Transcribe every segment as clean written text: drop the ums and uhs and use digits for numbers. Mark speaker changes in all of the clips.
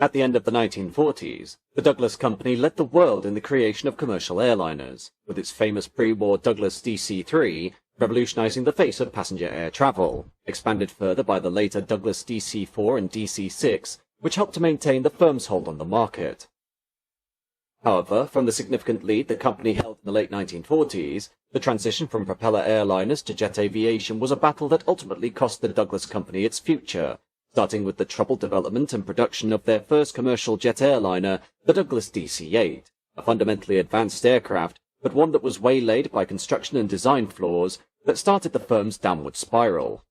Speaker 1: At the end of the 1940s, the Douglas Company led the world in the creation of commercial airliners, with its famous pre-war Douglas DC-3 revolutionizing the face of passenger air travel, expanded further by the later Douglas DC-4 and DC-6, which helped to maintain the firm's hold on the market. However, from the significant lead the company held in the late 1940s, the transition from propeller airliners to jet aviation was a battle that ultimately cost the Douglas Company its future, starting with the troubled development and production of their first commercial jet airliner, the Douglas DC-8, a fundamentally advanced aircraft, but one that was waylaid by construction and design flaws that started the firm's downward spiral.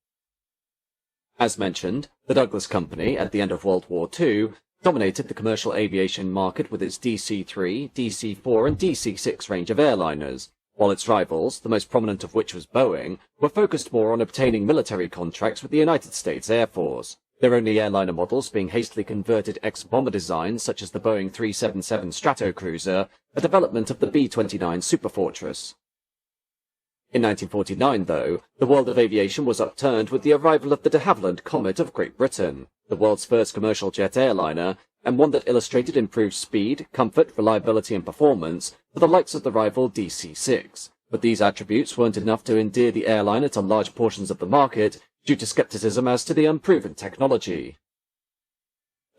Speaker 1: As mentioned, the Douglas Company, at the end of World War II, dominated the commercial aviation market with its DC-3, DC-4 and DC-6 range of airliners, while its rivals, the most prominent of which was Boeing, were focused more on obtaining military contracts with the United States Air Force, their only airliner models being hastily converted ex-bomber designs such as the Boeing 377 Stratocruiser, a development of the B-29 Superfortress. In 1949, though, the world of aviation was upturned with the arrival of the de Havilland Comet of Great Britain, the world's first commercial jet airliner, and one that illustrated improved speed, comfort, reliability and performance for the likes of the rival DC-6. But these attributes weren't enough to endear the airliner to large portions of the market due to skepticism as to the unproven technology.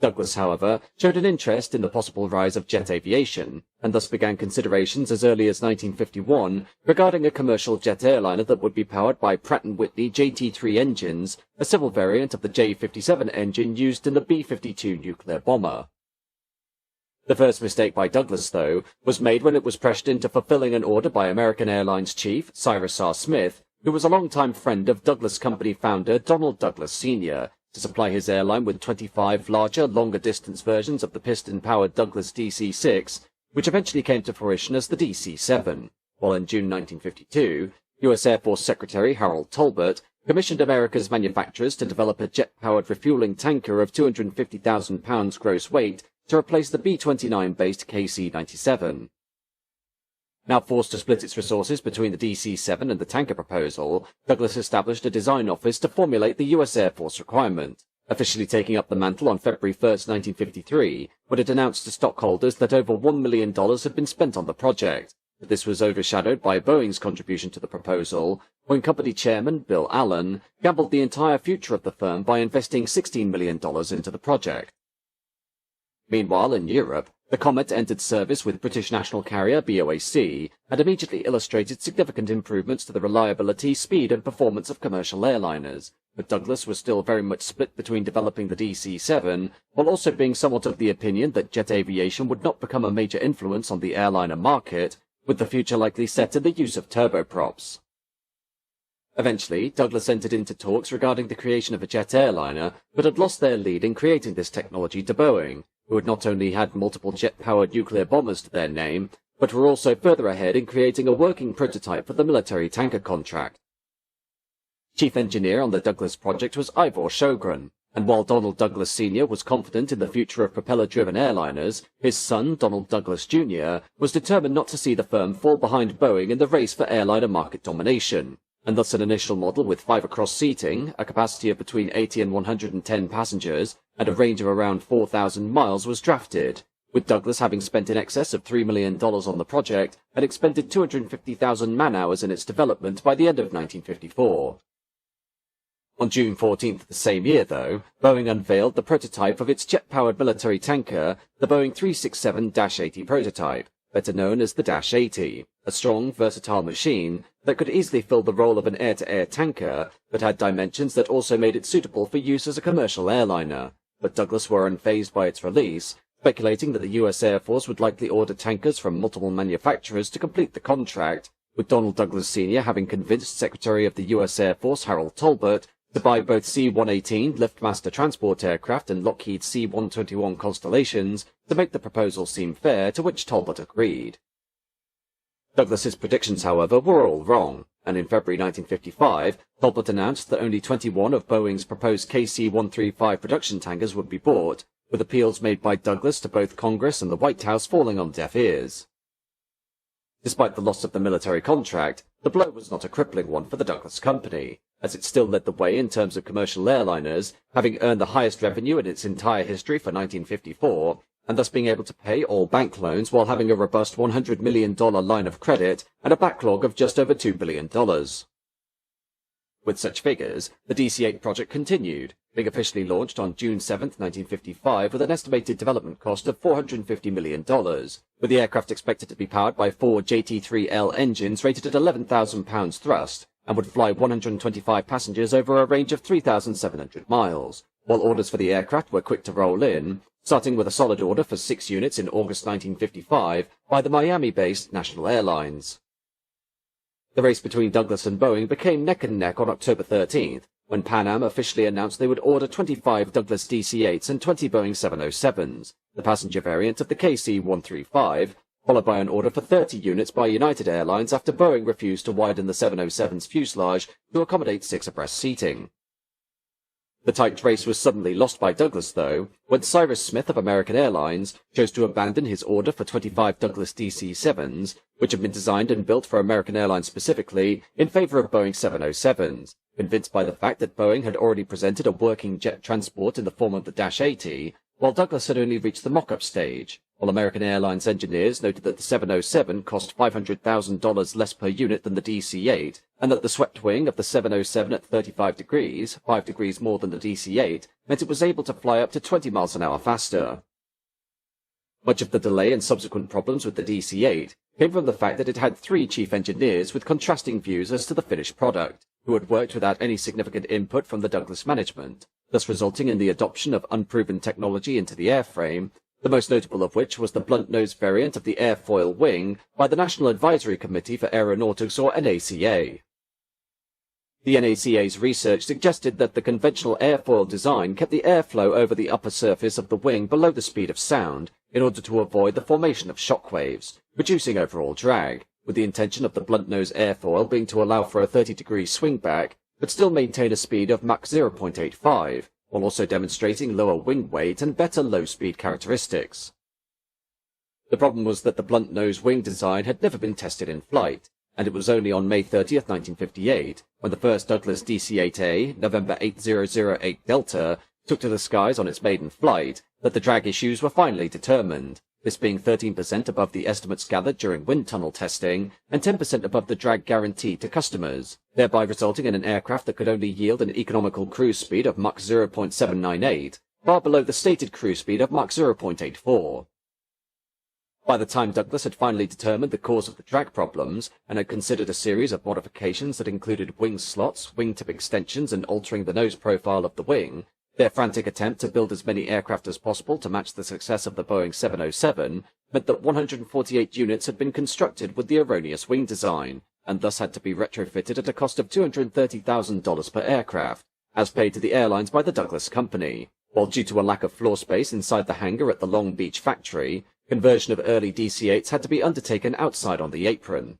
Speaker 1: Douglas, however, showed an interest in the possible rise of jet aviation, and thus began considerations as early as 1951 regarding a commercial jet airliner that would be powered by Pratt & Whitney JT3 engines, a civil variant of the J57 engine used in the B-52 nuclear bomber. The first mistake by Douglas, though, was made when it was pressured into fulfilling an order by American Airlines chief Cyrus R. Smith, who was a longtime friend of Douglas Company founder Donald Douglas Sr., to supply his airline with 25 larger, longer-distance versions of the piston-powered Douglas DC-6, which eventually came to fruition as the DC-7, while in June 1952, U.S. Air Force Secretary Harold Tolbert commissioned America's manufacturers to develop a jet-powered refueling tanker of 250,000 pounds gross weight to replace the B-29-based KC-97. Now forced to split its resources between the DC-7 and the tanker proposal, Douglas established a design office to formulate the U.S. Air Force requirement, officially taking up the mantle on February 1, 1953, when it announced to stockholders that over $1 million had been spent on the project. But this was overshadowed by Boeing's contribution to the proposal, when company chairman Bill Allen gambled the entire future of the firm by investing $16 million into the project. Meanwhile, in Europe, the Comet entered service with British national carrier BOAC and immediately illustrated significant improvements to the reliability, speed and performance of commercial airliners, but Douglas was still very much split between developing the DC-7 while also being somewhat of the opinion that jet aviation would not become a major influence on the airliner market, with the future likely set in the use of turboprops. Eventually, Douglas entered into talks regarding the creation of a jet airliner, but had lost their lead in creating this technology to Boeing, who had not only had multiple jet-powered nuclear bombers to their name, but were also further ahead in creating a working prototype for the military tanker contract. Chief engineer on the Douglas project was Ivor Sjogren, and while Donald Douglas Sr. was confident in the future of propeller-driven airliners, his son, Donald Douglas Jr., was determined not to see the firm fall behind Boeing in the race for airliner market domination, and thus an initial model with 5-across seating, a capacity of between 80 and 110 passengers, and a range of around 4,000 miles was drafted, with Douglas having spent in excess of $3 million on the project and expended 250,000 man-hours in its development by the end of 1954. On June 14th of the same year, though, Boeing unveiled the prototype of its jet-powered military tanker, the Boeing 367-80 prototype, better known as the -80, a strong, versatile machine that could easily fill the role of an air-to-air tanker, but had dimensions that also made it suitable for use as a commercial airliner. But Douglas were unfazed by its release, speculating that the U.S. Air Force would likely order tankers from multiple manufacturers to complete the contract, with Donald Douglas Sr. having convinced Secretary of the U.S. Air Force Harold Tolbert to buy both C-118 Liftmaster transport aircraft and Lockheed C-121 Constellations to make the proposal seem fair, to which Tolbert agreed. Douglas's predictions, however, were all wrong, and in February 1955, Tolbert announced that only 21 of Boeing's proposed KC-135 production tankers would be bought, with appeals made by Douglas to both Congress and the White House falling on deaf ears. Despite the loss of the military contract, the blow was not a crippling one for the Douglas company, as it still led the way in terms of commercial airliners, having earned the highest revenue in its entire history for 1954, and thus being able to pay all bank loans while having a robust $100 million line of credit and a backlog of just over $2 billion. With such figures, the DC-8 project continued, being officially launched on June 7, 1955, with an estimated development cost of $450 million, with the aircraft expected to be powered by 4 JT3L engines rated at 11,000 pounds thrust, and would fly 125 passengers over a range of 3,700 miles, while orders for the aircraft were quick to roll in, starting with a solid order for 6 units in August 1955 by the Miami-based National Airlines. The race between Douglas and Boeing became neck and neck on October 13th, when Pan Am officially announced they would order 25 Douglas DC-8s and 20 Boeing 707s, the passenger variant of the KC-135, followed by an order for 30 units by United Airlines after Boeing refused to widen the 707's fuselage to accommodate 6 abreast seating. The tight race was suddenly lost by Douglas, though, when Cyrus Smith of American Airlines chose to abandon his order for 25 Douglas DC-7s, which had been designed and built for American Airlines specifically, in favor of Boeing 707s, convinced by the fact that Boeing had already presented a working jet transport in the form of the Dash 80, while Douglas had only reached the mock-up stage, while American Airlines engineers noted that the 707 cost $500,000 less per unit than the DC-8, and that the swept wing of the 707 at 35 degrees, 5 degrees more than the DC-8, meant it was able to fly up to 20 miles an hour faster. Much of the delay and subsequent problems with the DC-8 came from the fact that it had 3 chief engineers with contrasting views as to the finished product, who had worked without any significant input from the Douglas management, thus resulting in the adoption of unproven technology into the airframe, the most notable of which was the blunt-nose variant of the airfoil wing by the National Advisory Committee for Aeronautics, or NACA. The NACA's research suggested that the conventional airfoil design kept the airflow over the upper surface of the wing below the speed of sound in order to avoid the formation of shock waves, reducing overall drag, with the intention of the blunt-nose airfoil being to allow for a 30-degree swing back, but still maintain a speed of Mach 0.85, while also demonstrating lower wing weight and better low-speed characteristics. The problem was that the blunt-nose wing design had never been tested in flight, and it was only on May 30, 1958, when the first Douglas DC-8A, November 8008 Delta, took to the skies on its maiden flight, that the drag issues were finally determined, this being 13% above the estimates gathered during wind tunnel testing, and 10% above the drag guaranteed to customers, thereby resulting in an aircraft that could only yield an economical cruise speed of Mach 0.798, far below the stated cruise speed of Mach 0.84. By the time Douglas had finally determined the cause of the drag problems, and had considered a series of modifications that included wing slots, wingtip extensions, and altering the nose profile of the wing, their frantic attempt to build as many aircraft as possible to match the success of the Boeing 707 meant that 148 units had been constructed with the erroneous wing design, and thus had to be retrofitted at a cost of $230,000 per aircraft, as paid to the airlines by the Douglas company, while due to a lack of floor space inside the hangar at the Long Beach factory, conversion of early DC-8s had to be undertaken outside on the apron.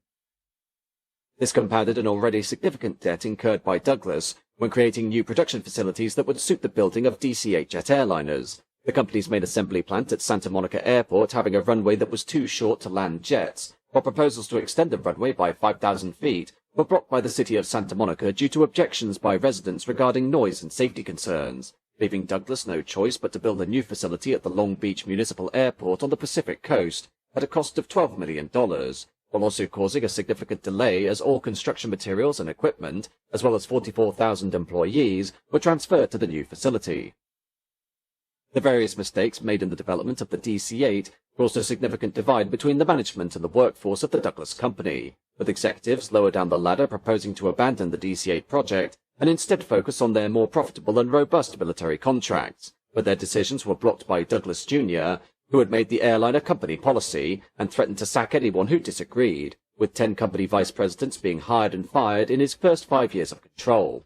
Speaker 1: This compounded an already significant debt incurred by Douglas when creating new production facilities that would suit the building of DC-8 jet airliners, the company's main assembly plant at Santa Monica Airport having a runway that was too short to land jets, while proposals to extend the runway by 5,000 feet were blocked by the city of Santa Monica due to objections by residents regarding noise and safety concerns, leaving Douglas no choice but to build a new facility at the Long Beach Municipal Airport on the Pacific Coast at a cost of $12 million, while also causing a significant delay as all construction materials and equipment, as well as 44,000 employees, were transferred to the new facility. The various mistakes made in the development of the DC-8 caused a significant divide between the management and the workforce of the Douglas company, with executives lower down the ladder proposing to abandon the DC-8 project and instead focus on their more profitable and robust military contracts, but their decisions were blocked by Douglas Jr., who had made the airliner company policy and threatened to sack anyone who disagreed, with 10 company vice presidents being hired and fired in his first 5 years of control.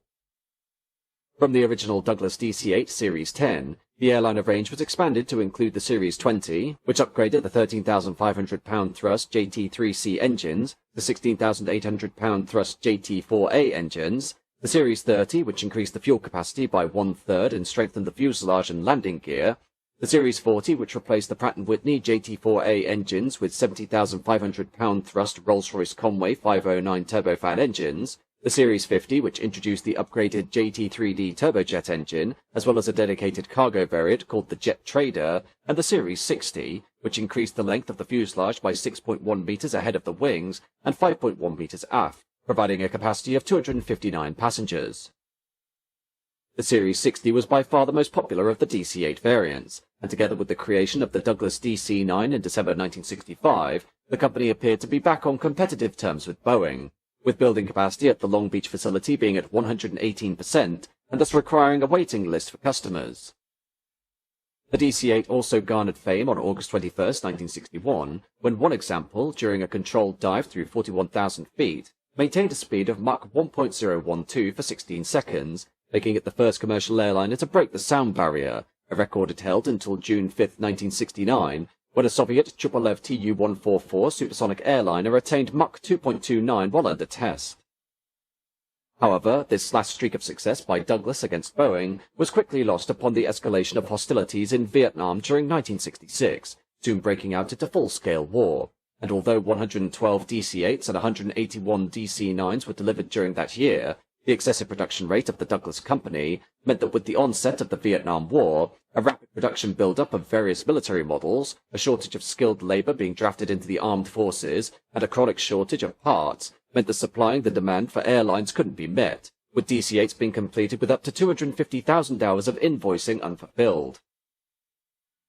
Speaker 1: From the original Douglas DC-8 Series 10, the airliner range was expanded to include the Series 20, which upgraded the 13,500-pound thrust JT3C engines, the 16,800-pound thrust JT4A engines, the Series 30, which increased the fuel capacity by 1/3 and strengthened the fuselage and landing gear, The Series 40, which replaced the Pratt & Whitney JT4A engines with 70,500 pound-thrust Rolls-Royce Conway 509 turbofan engines, the Series 50, which introduced the upgraded JT3D turbojet engine, as well as a dedicated cargo variant called the Jet Trader, and the Series 60, which increased the length of the fuselage by 6.1 meters ahead of the wings and 5.1 meters aft, providing a capacity of 259 passengers. The Series 60 was by far the most popular of the DC-8 variants, and together with the creation of the Douglas DC-9 in December 1965, the company appeared to be back on competitive terms with Boeing, with building capacity at the Long Beach facility being at 118% and thus requiring a waiting list for customers. The DC-8 also garnered fame on August 21, 1961, when one example, during a controlled dive through 41,000 feet, maintained a speed of Mach 1.012 for 16 seconds, making it the first commercial airliner to break the sound barrier, a record it held until June 5, 1969, when a Soviet Tupolev Tu-144 supersonic airliner attained Mach 2.29 while under test. However, this last streak of success by Douglas against Boeing was quickly lost upon the escalation of hostilities in Vietnam during 1966, soon breaking out into full-scale war, and although 112 DC-8s and 181 DC-9s were delivered during that year, the excessive production rate of the Douglas Company meant that with the onset of the Vietnam War, a rapid production build-up of various military models, a shortage of skilled labor being drafted into the armed forces, and a chronic shortage of parts meant that supplying the demand for airlines couldn't be met, with DC-8s being completed with up to 250,000 hours of invoicing unfulfilled.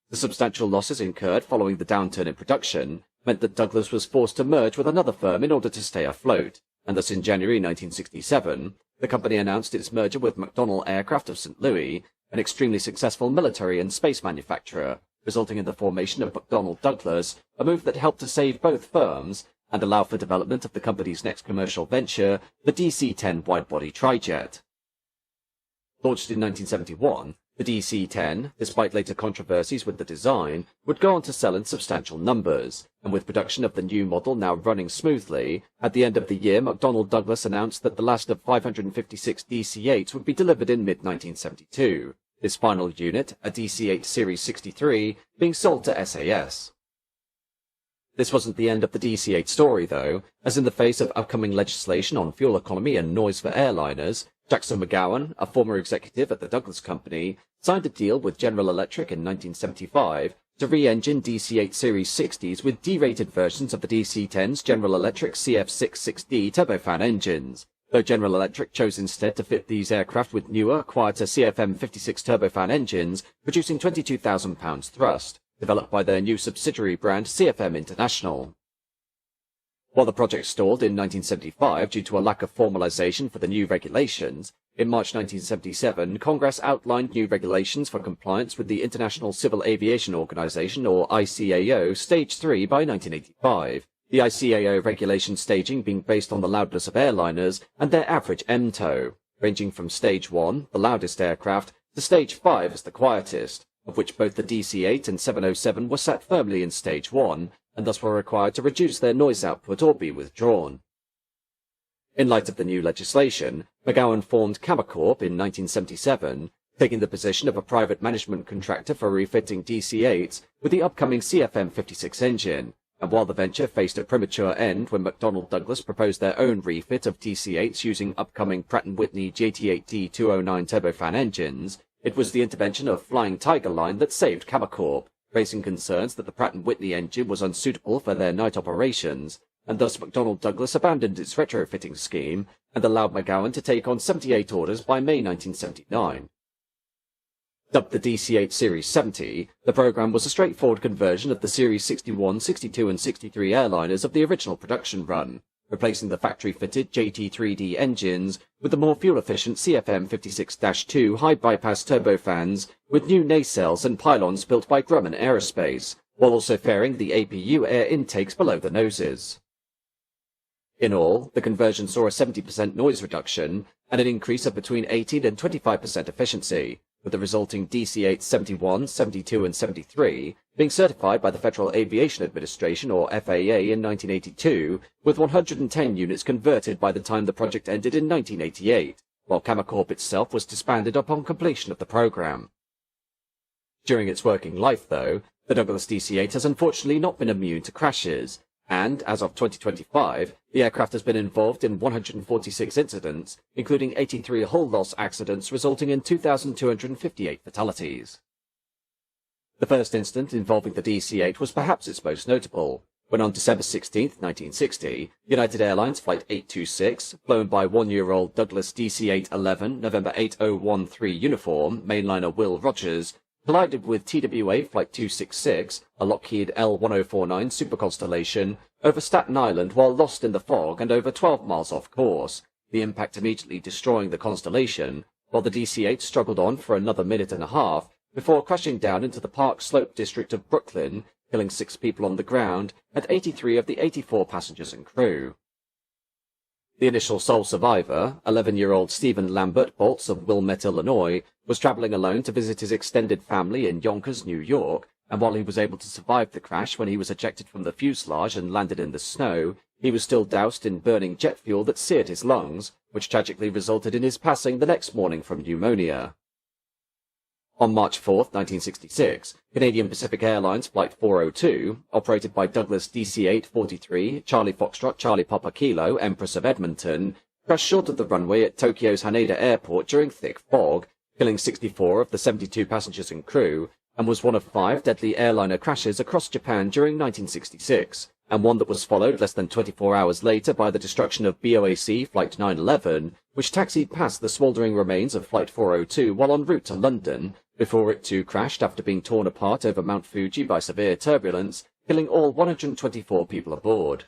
Speaker 1: The substantial losses incurred following the downturn in production meant that Douglas was forced to merge with another firm in order to stay afloat, and thus in January 1967, the company announced its merger with McDonnell Aircraft of St. Louis, an extremely successful military and space manufacturer, resulting in the formation of McDonnell Douglas, a move that helped to save both firms and allow for development of the company's next commercial venture, the DC-10 wide-body trijet. Launched in 1971, the DC-10, despite later controversies with the design, would go on to sell in substantial numbers, and with production of the new model now running smoothly, at the end of the year McDonnell Douglas announced that the last of 556 DC-8s would be delivered in mid-1972, this final unit, a DC-8 Series 63, being sold to SAS. This wasn't the end of the DC-8 story, though, as in the face of upcoming legislation on fuel economy and noise for airliners, Jackson McGowan, a former executive at the Douglas Company, signed a deal with General Electric in 1975 to re-engine DC-8 Series 60s with D-rated versions of the DC-10's General Electric CF66D turbofan engines, though General Electric chose instead to fit these aircraft with newer, quieter CFM56 turbofan engines, producing 22,000 pounds thrust, developed by their new subsidiary brand CFM International. While the project stalled in 1975 due to a lack of formalization for the new regulations, in March 1977 Congress outlined new regulations for compliance with the International Civil Aviation Organization, or ICAO, Stage 3 by 1985, the ICAO regulation staging being based on the loudness of airliners and their average MTOW, ranging from Stage 1, the loudest aircraft, to Stage 5 as the quietest, of which both the DC-8 and 707 were sat firmly in Stage 1, and thus were required to reduce their noise output or be withdrawn. In light of the new legislation, McGowan formed Camacorp in 1977, taking the position of a private management contractor for refitting DC-8s with the upcoming CFM56 engine, and while the venture faced a premature end when McDonnell Douglas proposed their own refit of DC-8s using upcoming Pratt & Whitney JT8D 209 turbofan engines, it was the intervention of Flying Tiger Line that saved Camacorp, raising concerns that the Pratt & Whitney engine was unsuitable for their night operations, and thus McDonnell Douglas abandoned its retrofitting scheme and allowed McGowan to take on 78 orders by May 1979. Dubbed the DC-8 Series 70, the program was a straightforward conversion of the Series 61, 62 and 63 airliners of the original production run, replacing the factory-fitted JT3D engines with the more fuel-efficient CFM56-2 high-bypass turbofans with new nacelles and pylons built by Grumman Aerospace, while also fairing the APU air intakes below the noses. In all, the conversion saw a 70% noise reduction and an increase of between 18 and 25% efficiency, with the resulting DC-8 71, 72 and 73 being certified by the Federal Aviation Administration, or FAA, in 1982, with 110 units converted by the time the project ended in 1988, while Camacorp itself was disbanded upon completion of the program. During its working life, though, the Douglas DC-8 has unfortunately not been immune to crashes, and, as of 2025, the aircraft has been involved in 146 incidents, including 83 hull loss accidents resulting in 2,258 fatalities. The first incident involving the DC-8 was perhaps its most notable, when on December 16, 1960, United Airlines Flight 826, flown by 1-year-old Douglas DC-8-11 November 8013 uniform mainliner Will Rogers, collided with TWA Flight 266, a Lockheed L-1049 Super Constellation, over Staten Island while lost in the fog and over 12 miles off course, the impact immediately destroying the Constellation, while the DC-8 struggled on for another minute and a half before crashing down into the Park Slope district of Brooklyn, killing 6 people on the ground and 83 of the 84 passengers and crew. The initial sole survivor, 11-year-old Stephen Lambert Bolts of Wilmette, Illinois, was traveling alone to visit his extended family in Yonkers, New York, and while he was able to survive the crash when he was ejected from the fuselage and landed in the snow, he was still doused in burning jet fuel that seared his lungs, which tragically resulted in his passing the next morning from pneumonia. On March 4, 1966, Canadian Pacific Airlines Flight 402, operated by Douglas DC-8-43, Charlie Foxtrot Charlie Papa Kilo, Empress of Edmonton, crashed short of the runway at Tokyo's Haneda Airport during thick fog, killing 64 of the 72 passengers and crew, and was one of 5 deadly airliner crashes across Japan during 1966, and one that was followed less than 24 hours later by the destruction of BOAC Flight 911, which taxied past the smouldering remains of Flight 402 while en route to London, before it too crashed after being torn apart over Mount Fuji by severe turbulence, killing all 124 people aboard.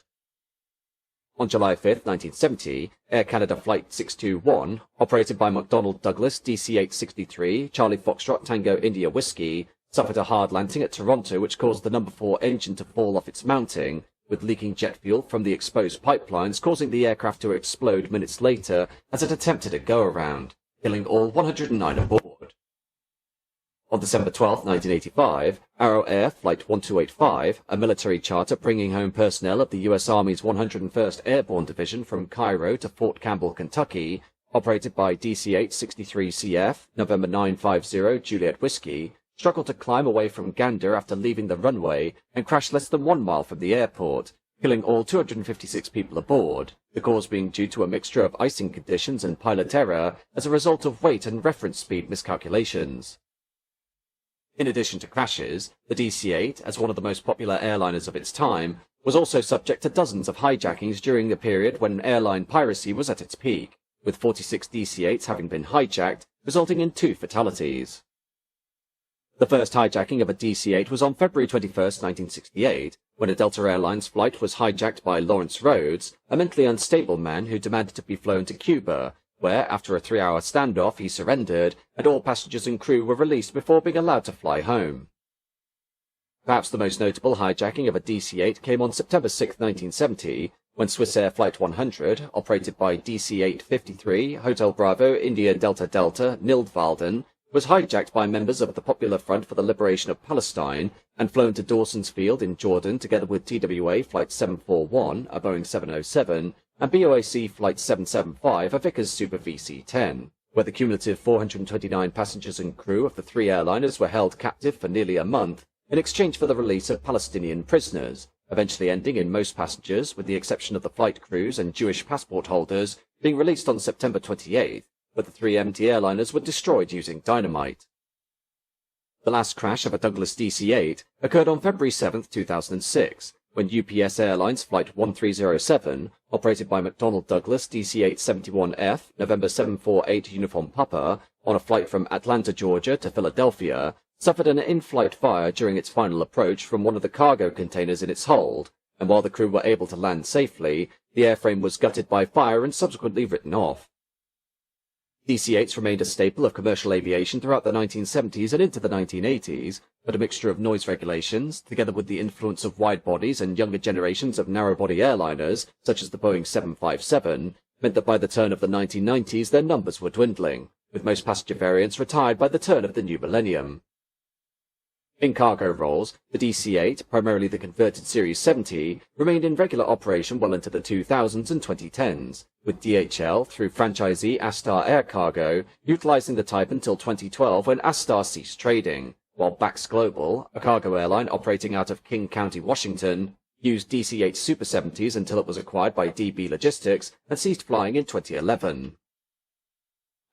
Speaker 1: On July 5, 1970, Air Canada Flight 621, operated by McDonnell Douglas DC-8-63, Charlie Foxtrot Tango India Whiskey, suffered a hard landing at Toronto which caused the number 4 engine to fall off its mounting, with leaking jet fuel from the exposed pipelines causing the aircraft to explode minutes later as it attempted a go-around, killing all 109 aboard. On December 12, 1985, Arrow Air Flight 1285, a military charter bringing home personnel of the U.S. Army's 101st Airborne Division from Cairo to Fort Campbell, Kentucky, operated by DC-8-63CF, November 950 Juliet Whiskey, struggled to climb away from Gander after leaving the runway and crashed less than 1 mile from the airport, killing all 256 people aboard, the cause being due to a mixture of icing conditions and pilot error as a result of weight and reference speed miscalculations. In addition to crashes, the DC-8, as one of the most popular airliners of its time, was also subject to dozens of hijackings during the period when airline piracy was at its peak, with 46 DC-8s having been hijacked, resulting in 2 fatalities. The first hijacking of a DC-8 was on February 21, 1968, when a Delta Airlines flight was hijacked by Lawrence Rhodes, a mentally unstable man who demanded to be flown to Cuba, where, after a 3-hour standoff, he surrendered, and all passengers and crew were released before being allowed to fly home. Perhaps the most notable hijacking of a DC-8 came on September 6, 1970, when Swiss Air Flight 100, operated by DC-8-53, Hotel Bravo, India Delta Delta, Nildwalden, was hijacked by members of the Popular Front for the Liberation of Palestine and flown to Dawson's Field in Jordan together with TWA Flight 741, a Boeing 707, and BOAC Flight 775, a Vickers Super VC-10, where the cumulative 429 passengers and crew of the 3 airliners were held captive for nearly a month in exchange for the release of Palestinian prisoners, eventually ending in most passengers, with the exception of the flight crews and Jewish passport holders, being released on September 28th, but the 3 empty airliners were destroyed using dynamite. The last crash of a Douglas DC-8 occurred on February 7, 2006, when UPS Airlines Flight 1307, operated by McDonnell Douglas DC-871F, November 748 Uniform Papa, on a flight from Atlanta, Georgia to Philadelphia, suffered an in-flight fire during its final approach from one of the cargo containers in its hold, and while the crew were able to land safely, the airframe was gutted by fire and subsequently written off. DC-8s remained a staple of commercial aviation throughout the 1970s and into the 1980s, but a mixture of noise regulations, together with the influence of wide bodies and younger generations of narrow-body airliners, such as the Boeing 757, meant that by the turn of the 1990s their numbers were dwindling, with most passenger variants retired by the turn of the new millennium. In cargo roles, the DC-8, primarily the converted Series 70, remained in regular operation well into the 2000s and 2010s, with DHL, through franchisee Astar Air Cargo, utilizing the type until 2012 when Astar ceased trading, while Bax Global, a cargo airline operating out of King County, Washington, used DC-8 Super 70s until it was acquired by DB Logistics and ceased flying in 2011.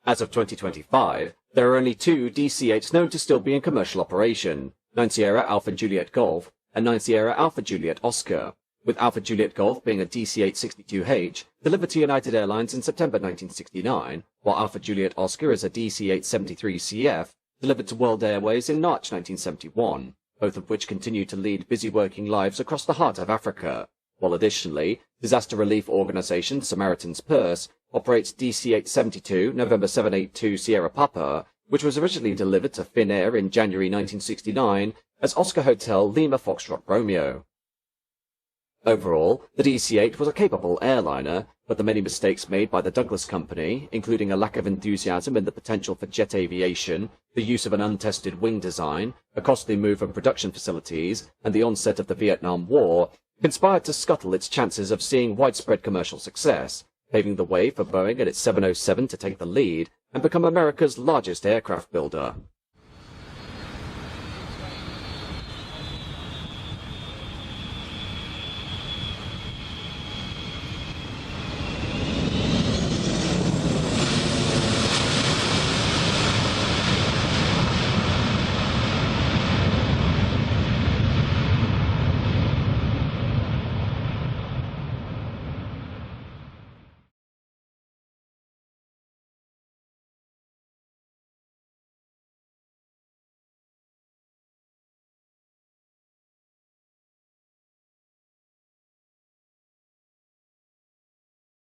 Speaker 1: As of 2025, there are only two DC-8s known to still be in commercial operation, 9 Sierra Alpha Juliet Golf and 9 Sierra Alpha Juliet Oscar, with Alpha Juliet Golf being a DC-8 62H delivered to United Airlines in September 1969, while Alpha Juliet Oscar is a DC-8 73CF delivered to World Airways in March 1971, both of which continue to lead busy working lives across the heart of Africa, while additionally, disaster relief organisation Samaritan's Purse operates DC-872 November 782 Sierra Papa, which was originally delivered to Finnair in January 1969 as Oscar Hotel Lima Foxtrot Romeo. Overall, the DC-8 was a capable airliner, but the many mistakes made by the Douglas Company, including a lack of enthusiasm in the potential for jet aviation, the use of an untested wing design, a costly move of production facilities, and the onset of the Vietnam War, conspired to scuttle its chances of seeing widespread commercial success, paving the way for Boeing and its 707 to take the lead and become America's largest aircraft builder.